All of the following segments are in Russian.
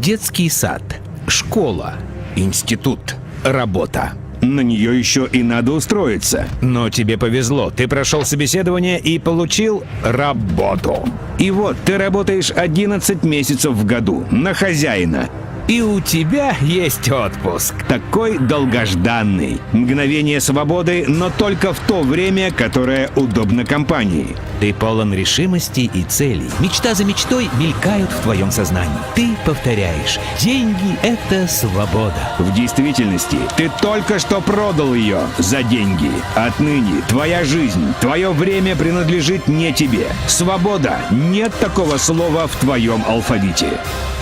детский сад, школа, институт, работа. На нее еще и надо устроиться. Но тебе повезло, ты прошел собеседование и получил работу. И вот ты работаешь 11 месяцев в году на хозяина. И у тебя есть отпуск. Такой долгожданный. Мгновение свободы, но только в то время, которое удобно компании. Ты полон решимости и целей. Мечта за мечтой мелькают в твоем сознании. Ты повторяешь: деньги — это свобода. В действительности, ты только что продал ее за деньги. Отныне твоя жизнь, твое время принадлежит не тебе. Свобода — нет такого слова в твоем алфавите.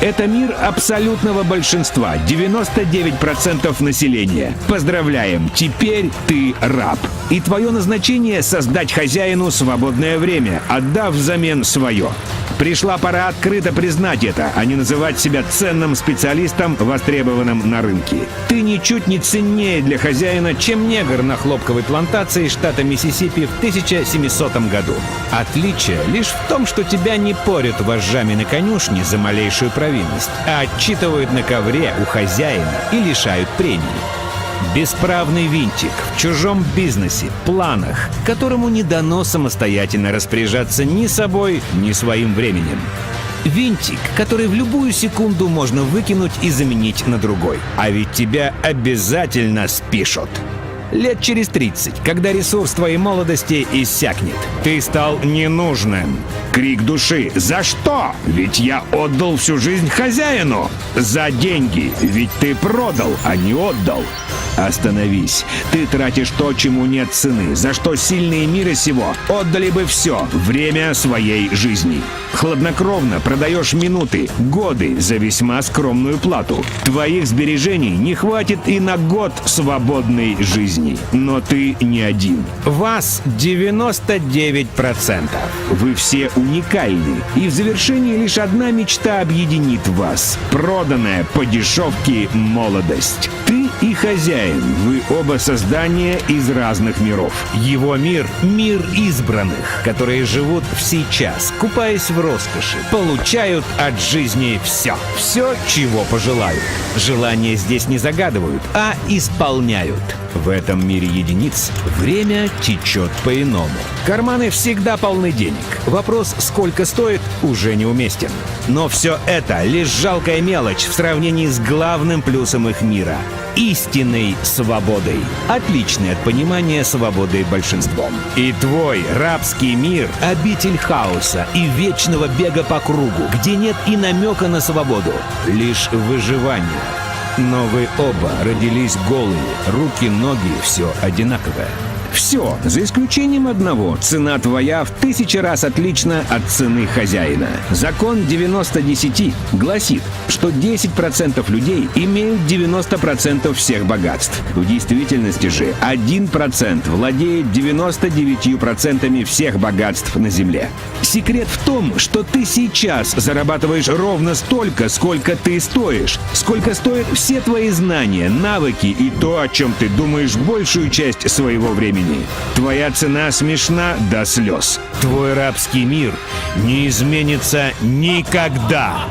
Это мир абсолютного большинства, 99% населения. Поздравляем, теперь ты раб. И твое назначение — создать хозяину свободное время, отдав взамен свое. Пришла пора открыто признать это, а не называть себя ценным специалистом, востребованным на рынке. Ты ничуть не ценнее для хозяина, чем негр на хлопковой плантации штата Миссисипи в 1700 году. Отличие лишь в том, что тебя не порят вожжами на конюшне за малейшую провинность, а отчитывают на ковре у хозяина и лишают премии. Бесправный винтик в чужом бизнесе, планах, которому не дано самостоятельно распоряжаться ни собой, ни своим временем. Винтик, который в любую секунду можно выкинуть и заменить на другой. А ведь тебя обязательно спишут. Лет через 30, когда ресурс твоей молодости иссякнет, ты стал ненужным. Крик души: «За что? Ведь я отдал всю жизнь хозяину!» «За деньги! Ведь ты продал, а не отдал!» Остановись. Ты тратишь то, чему нет цены, за что сильные мира сего отдали бы все время своей жизни. Хладнокровно продаешь минуты, годы за весьма скромную плату. Твоих сбережений не хватит и на год свободной жизни. Но ты не один. Вас 99%. Вы все уникальны. И в завершении лишь одна мечта объединит вас. Проданная по дешевке молодость. Ты и хозяин. Вы оба создания из разных миров. Его мир — мир избранных, которые живут в сейчас, купаясь в роскоши, получают от жизни все. Все, чего пожелают. Желания здесь не загадывают, а исполняют. В этом мире единиц время течет по-иному. Карманы всегда полны денег. Вопрос, сколько стоит, уже неуместен. Но все это лишь жалкая мелочь в сравнении с главным плюсом их мира — истинной свободой, отличной от понимания свободы большинством. И твой рабский мир — обитель хаоса и вечного бега по кругу, где нет и намека на свободу, лишь выживание. Но вы оба родились голые, руки, ноги — все одинаковое. Все, за исключением одного. Цена твоя в 1000 раз отлична от цены хозяина. Закон 90-10 гласит, что 10% людей имеют 90% всех богатств. В действительности же 1% владеет 99% всех богатств на Земле. Секрет в том, что ты сейчас зарабатываешь ровно столько, сколько ты стоишь, сколько стоят все твои знания, навыки и то, о чем ты думаешь большую часть своего времени. Твоя цена смешна до слез. Твой рабский мир не изменится никогда.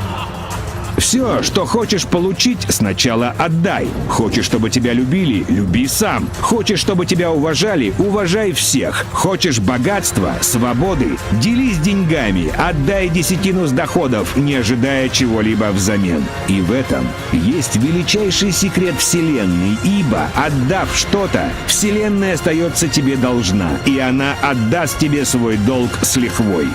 Все, что хочешь получить, сначала отдай. Хочешь, чтобы тебя любили — люби сам. Хочешь, чтобы тебя уважали — уважай всех. Хочешь богатства, свободы — делись деньгами, отдай десятину с доходов, не ожидая чего-либо взамен. И в этом есть величайший секрет Вселенной, ибо, отдав что-то, Вселенная остается тебе должна, и она отдаст тебе свой долг с лихвой.